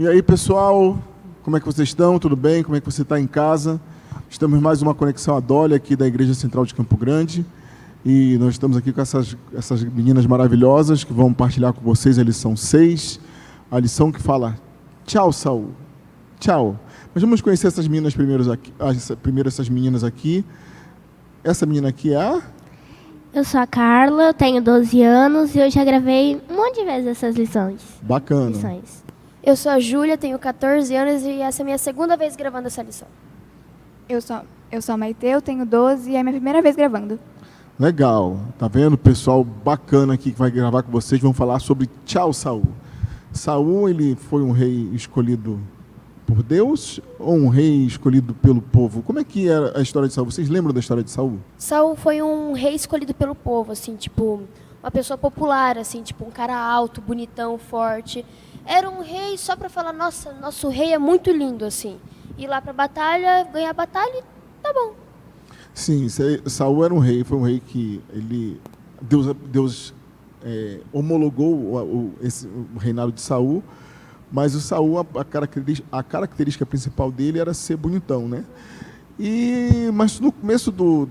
E aí, pessoal, como é que vocês estão? Tudo bem? Como é que você está em casa? Estamos em mais uma Conexão Adolha aqui da Igreja Central de Campo Grande. E nós estamos aqui com essas meninas maravilhosas que vão partilhar com vocês a lição 6, a lição que fala tchau, Saul. Tchau. Mas vamos conhecer essas meninas primeiro essas meninas aqui. Essa menina aqui é a... Eu sou a Carla, tenho 12 anos e eu já gravei um monte de vezes essas lições. Bacana. Eu sou a Júlia, tenho 14 anos e essa é a minha segunda vez gravando essa lição. Eu sou a Maite, eu tenho 12 e é a minha primeira vez gravando. Legal. Tá vendo? Pessoal bacana aqui que vai gravar com vocês. Vão falar sobre tchau, Saul. Saul, ele foi um rei escolhido por Deus ou um rei escolhido pelo povo? Como é que era a história de Saul? Vocês lembram da história de Saul? Saul foi um rei escolhido pelo povo, assim, tipo, uma pessoa popular, assim, tipo, um cara alto, bonitão, forte. Era um rei só para falar, nossa, nosso rei é muito lindo, assim. Ir lá para batalha, ganhar a batalha e tá bom. Sim, Saul era um rei, foi um rei que Deus homologou o reinado de Saul, mas o Saul, a característica principal dele era ser bonitão, né? Mas no começo do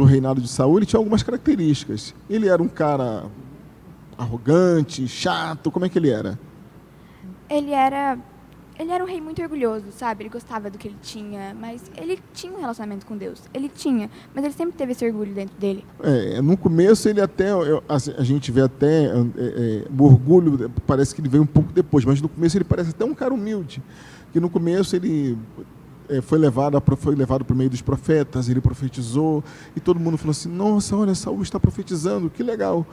reinado de Saul, ele tinha algumas características. Ele era um cara arrogante, chato, como é que ele era? Ele era um rei muito orgulhoso, sabe? Ele gostava do que ele tinha, mas ele tinha um relacionamento com Deus. Ele tinha, mas ele sempre teve esse orgulho dentro dele. No começo ele até, a gente vê até o orgulho, parece que ele veio um pouco depois, mas no começo ele parece até um cara humilde, que no começo ele foi levado por meio dos profetas, ele profetizou, e todo mundo falou assim, nossa, olha, Saul está profetizando, que legal.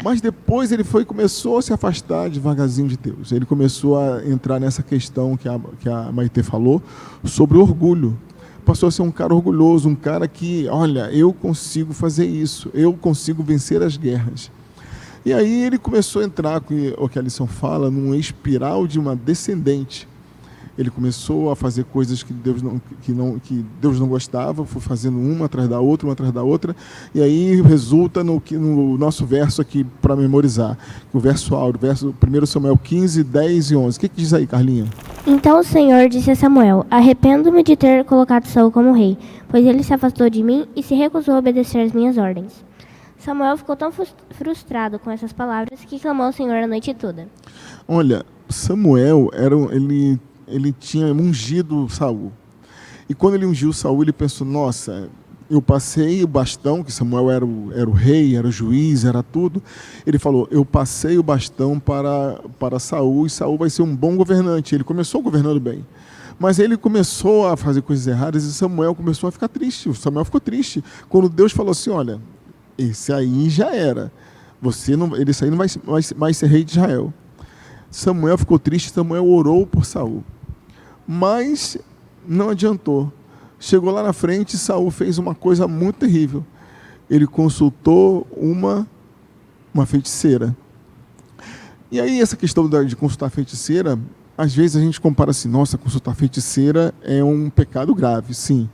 Mas depois ele começou a se afastar devagarzinho de Deus. Ele começou a entrar nessa questão que a Maite falou, sobre orgulho. Passou a ser um cara orgulhoso, um cara que, olha, eu consigo fazer isso, eu consigo vencer as guerras. E aí ele começou a entrar, o que a lição fala, numa espiral de uma descendente. Ele começou a fazer coisas que Deus não gostava, foi fazendo uma atrás da outra, e aí resulta no nosso verso aqui para memorizar, o verso áureo, 1 Samuel 15, 10 e 11. O que diz aí, Carlinha? Então o Senhor disse a Samuel, arrependo-me de ter colocado Saul como rei, pois ele se afastou de mim e se recusou a obedecer às minhas ordens. Samuel ficou tão frustrado com essas palavras que clamou ao Senhor a noite toda. Olha, Samuel ele tinha ungido Saul. E quando ele ungiu Saul, ele pensou, nossa, eu passei o bastão, que Samuel era o rei, era o juiz, era tudo. Ele falou, eu passei o bastão para Saul, e Saul vai ser um bom governante. Ele começou governando bem. Mas ele começou a fazer coisas erradas e Samuel começou a ficar triste. Samuel ficou triste. Quando Deus falou assim, olha, esse aí já era. Esse aí não vai mais ser rei de Israel. Samuel ficou triste, Samuel orou por Saul. Mas não adiantou. Chegou lá na frente, Saul fez uma coisa muito terrível. Ele consultou uma feiticeira. E aí essa questão de consultar feiticeira, às vezes a gente compara assim, nossa, consultar feiticeira é um pecado grave, sim.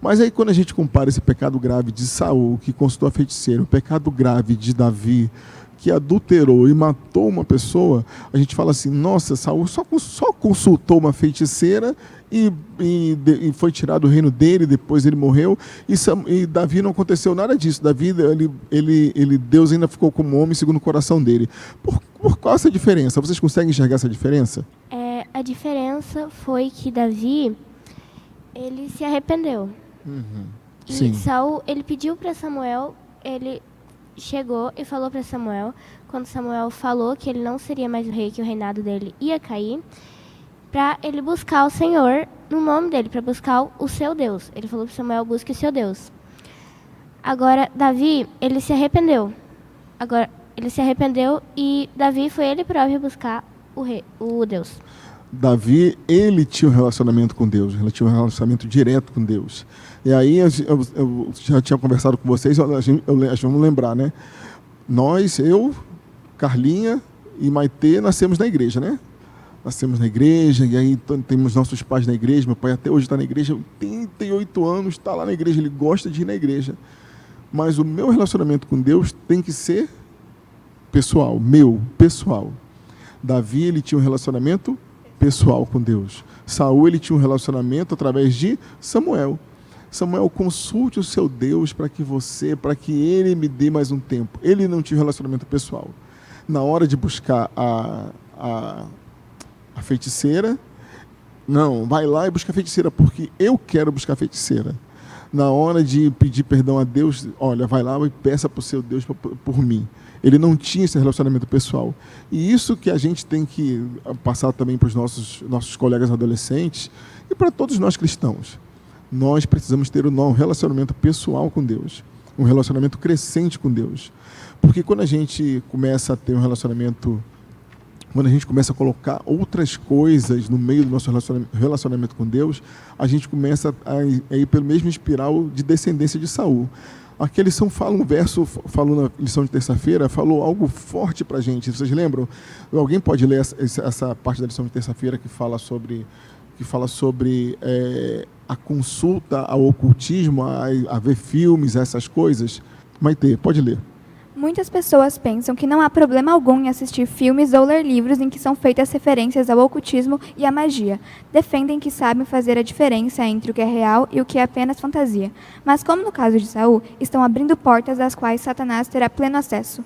Mas aí quando a gente compara esse pecado grave de Saul, que consultou a feiticeira, o pecado grave de Davi, que adulterou e matou uma pessoa, a gente fala assim, nossa, Saul só consultou uma feiticeira e foi tirado o reino dele, depois ele morreu, e Davi não aconteceu nada disso. Davi, Deus ainda ficou como homem segundo o coração dele. Por qual essa diferença? Vocês conseguem enxergar essa diferença? A diferença foi que Davi, ele se arrependeu. E Sim. Saul, ele pediu para Samuel, ele chegou e falou para Samuel, quando Samuel falou que ele não seria mais o rei, que o reinado dele ia cair, para ele buscar o Senhor no nome dele, para buscar o seu Deus. Ele falou para Samuel, busque o seu Deus. Agora, Davi, ele se arrependeu. E Davi foi ele próprio buscar o Deus. Davi, ele tinha um relacionamento com Deus, ele tinha um relacionamento direto com Deus. E aí, eu já tinha conversado com vocês, vamos lembrar, né? Eu, Carlinha e Maite, nascemos na igreja, né? Nascemos na igreja, e aí temos nossos pais na igreja, meu pai até hoje está na igreja, 88 anos, está lá na igreja, ele gosta de ir na igreja. Mas o meu relacionamento com Deus tem que ser pessoal. Davi, ele tinha um relacionamento pessoal com Deus. Saul, ele tinha um relacionamento através de Samuel. Samuel, consulte o seu Deus para que ele me dê mais um tempo. Ele não tinha um relacionamento pessoal. Na hora de buscar a feiticeira, não, vai lá e busca a feiticeira, porque eu quero buscar a feiticeira. Na hora de pedir perdão a Deus, olha, vai lá e peça para o seu Deus por mim. Ele não tinha esse relacionamento pessoal. E isso que a gente tem que passar também para os nossos colegas adolescentes e para todos nós cristãos. Nós precisamos ter um relacionamento pessoal com Deus, um relacionamento crescente com Deus. Porque quando a gente começa a ter um relacionamento, quando a gente começa a colocar outras coisas no meio do nosso relacionamento com Deus, a gente começa a ir pelo mesmo espiral de descendência de Saul. Aqui a lição fala um verso, falou na lição de terça-feira, falou algo forte para a gente. Vocês lembram? Alguém pode ler essa parte da lição de terça-feira que fala sobre a consulta ao ocultismo, a ver filmes, essas coisas? Maitê, pode ler. Muitas pessoas pensam que não há problema algum em assistir filmes ou ler livros em que são feitas referências ao ocultismo e à magia. Defendem que sabem fazer a diferença entre o que é real e o que é apenas fantasia. Mas, como no caso de Saul, estão abrindo portas às quais Satanás terá pleno acesso.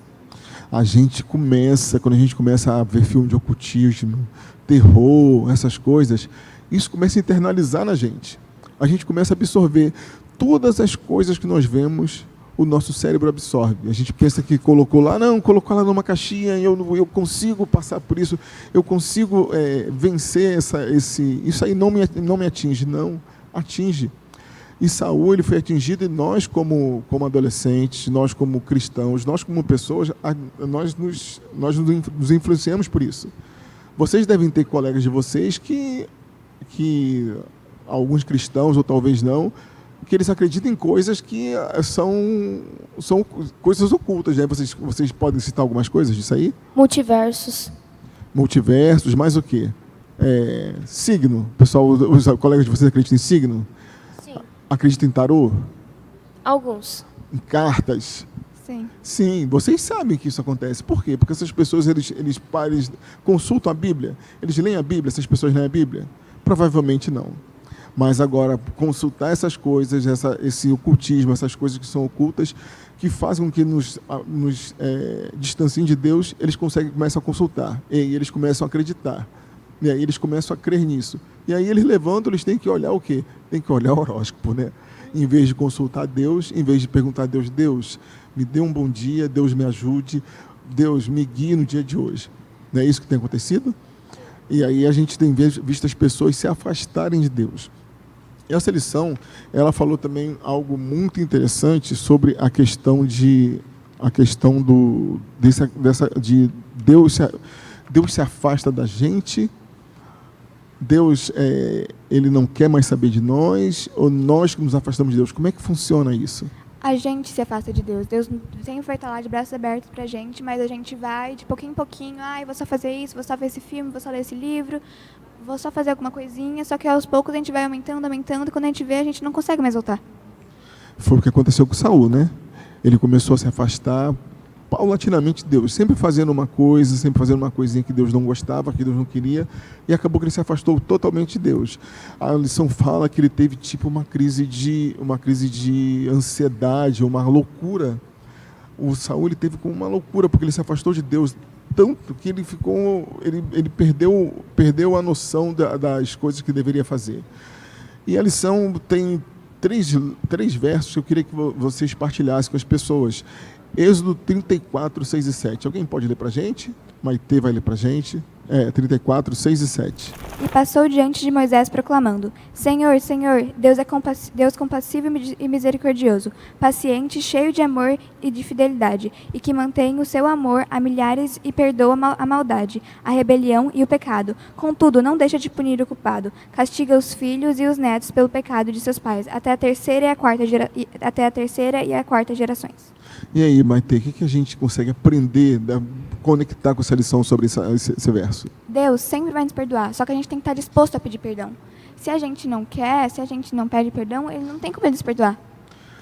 Quando a gente começa a ver filme de ocultismo, terror, essas coisas, isso começa a internalizar na gente. A gente começa a absorver todas as coisas que nós vemos. O nosso cérebro absorve. A gente pensa que colocou lá numa caixinha e eu consigo passar por isso, eu consigo vencer isso aí não me atinge. Não, atinge. E Saul, ele foi atingido, e nós como adolescentes, nós como cristãos, nós como pessoas, nós nos influenciamos por isso. Vocês devem ter colegas de vocês que alguns cristãos, ou talvez não, que eles acreditam em coisas que são coisas ocultas, né? Vocês podem citar algumas coisas disso aí? Multiversos, mais o quê? Signo. Pessoal, os colegas de vocês acreditam em signo? sim. Acreditam em tarô? Alguns. Em cartas? Sim. Sim, vocês sabem que isso acontece. Por quê? Porque essas pessoas, eles consultam a Bíblia? Eles leem a Bíblia? Essas pessoas leem a Bíblia? Provavelmente não. Mas agora, consultar essas coisas, esse ocultismo, essas coisas que são ocultas, que fazem com que nos distanciem de Deus, eles começam a consultar. E aí eles começam a acreditar. E aí eles começam a crer nisso. E aí eles levantam, eles têm que olhar o quê? Tem que olhar o horóscopo, né? Em vez de consultar Deus, em vez de perguntar a Deus, Deus, me dê um bom dia, Deus me ajude, Deus me guie no dia de hoje. Não é isso que tem acontecido? E aí a gente tem visto as pessoas se afastarem de Deus. E essa lição, ela falou também algo muito interessante sobre a questão de Deus se afasta da gente, Deus ele não quer mais saber de nós, ou nós que nos afastamos de Deus. Como é que funciona isso? A gente se afasta de Deus. Deus sempre vai estar lá de braços abertos pra gente, mas a gente vai de pouquinho em pouquinho. Eu vou só fazer isso, vou só ver esse filme, vou só ler esse livro, vou só fazer alguma coisinha, só que aos poucos a gente vai aumentando, e quando a gente vê, a gente não consegue mais voltar. Foi o que aconteceu com Saul, né? Ele começou a se afastar paulatinamente de Deus, sempre fazendo uma coisinha que Deus não gostava, que Deus não queria, e acabou que ele se afastou totalmente de Deus. A lição fala que ele teve tipo uma crise de ansiedade, uma loucura. O Saul, ele teve como uma loucura, porque ele se afastou de Deus tanto que ele perdeu a noção das coisas que deveria fazer. E a lição tem três versos que eu queria que vocês partilhassem com as pessoas. Êxodo 34, 6 e 7. Alguém pode ler para a gente? Maitê vai ler para a gente. 34, 6 e 7. E passou diante de Moisés proclamando: Senhor, Senhor, Deus compassivo e misericordioso, paciente, cheio de amor e de fidelidade, e que mantém o seu amor a milhares e perdoa a maldade, a rebelião e o pecado. Contudo, não deixa de punir o culpado. Castiga os filhos e os netos pelo pecado de seus pais, até a terceira e a quarta gerações. E aí, Maitê, o que a gente consegue aprender, conectar com essa lição sobre esse verso? Deus sempre vai nos perdoar, só que a gente tem que estar disposto a pedir perdão. Se a gente não quer, se a gente não pede perdão, ele não tem como nos perdoar.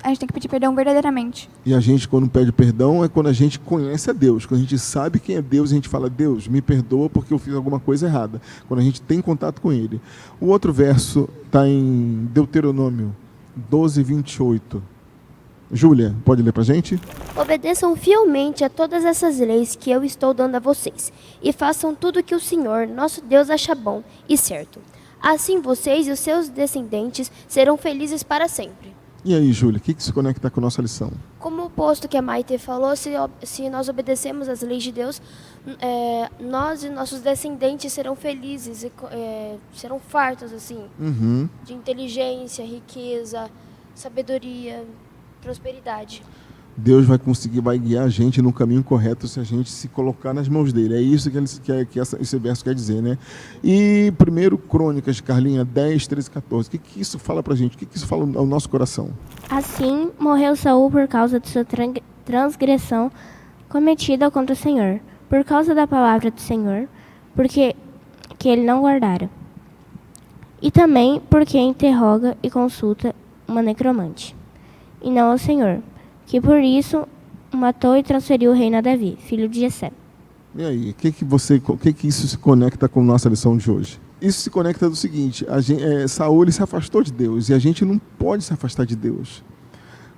A gente tem que pedir perdão verdadeiramente. E a gente, quando pede perdão, é quando a gente conhece a Deus. Quando a gente sabe quem é Deus, a gente fala, Deus, me perdoa porque eu fiz alguma coisa errada. Quando a gente tem contato com Ele. O outro verso está em Deuteronômio 12, 28. Júlia, pode ler para a gente? Obedeçam fielmente a todas essas leis que eu estou dando a vocês, e façam tudo o que o Senhor, nosso Deus, acha bom e certo. Assim vocês e os seus descendentes serão felizes para sempre. E aí, Júlia, o que se conecta com a nossa lição? Como o posto que a Maite falou, se nós obedecemos às leis de Deus, nós e nossos descendentes serão felizes, serão fartos assim, de inteligência, riqueza, sabedoria, prosperidade. Deus vai guiar a gente no caminho correto se a gente se colocar nas mãos dele. É isso que esse verso quer dizer, né? E 1 Crônicas, Carlinha, 10, 13, 14. O que isso fala pra gente? O que isso fala ao nosso coração? Assim morreu Saul por causa de sua transgressão cometida contra o Senhor, por causa da palavra do Senhor, porque que ele não guardara. E também porque interroga e consulta uma necromante, e não ao Senhor, que por isso matou e transferiu o reino a Davi, filho de Jessé. E aí, o que isso se conecta com a nossa lição de hoje? Isso se conecta do seguinte, Saul ele se afastou de Deus, e a gente não pode se afastar de Deus.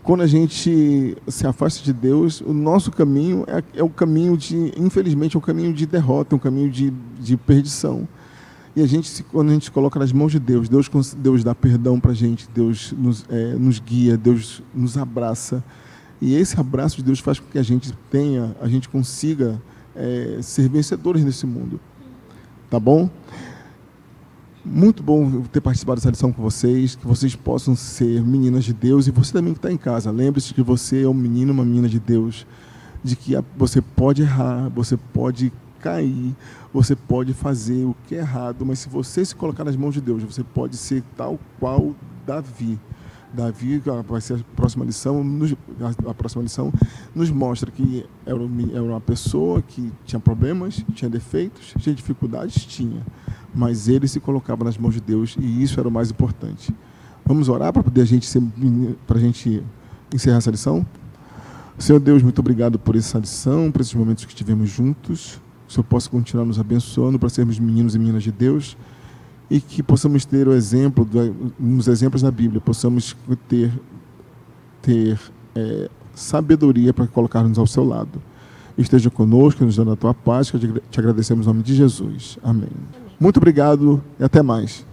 Quando a gente se afasta de Deus, o nosso caminho é o caminho infelizmente, é um caminho de derrota, um caminho de perdição. E quando a gente se coloca nas mãos de Deus, Deus dá perdão para a gente, Deus nos guia, Deus nos abraça. E esse abraço de Deus faz com que a gente consiga ser vencedores nesse mundo. Tá bom? Muito bom ter participado dessa lição com vocês, que vocês possam ser meninas de Deus, e você também que está em casa, lembre-se que você é um menino, uma menina de Deus, de que você pode errar, você pode cair, você pode fazer o que é errado, mas se você se colocar nas mãos de Deus, você pode ser tal qual Davi. Davi, vai ser a próxima lição, nos mostra que era uma pessoa que tinha problemas, tinha defeitos, tinha dificuldades, mas ele se colocava nas mãos de Deus, e isso era o mais importante. Vamos orar para a gente encerrar essa lição? Senhor Deus, muito obrigado por essa lição, por esses momentos que tivemos juntos. Que o Senhor possa continuar nos abençoando para sermos meninos e meninas de Deus, e que possamos ter o exemplo, nos exemplos da Bíblia, possamos ter sabedoria para colocar-nos ao seu lado. Esteja conosco, nos dando a tua paz, que te agradecemos em nome de Jesus. Amém. Muito obrigado e até mais.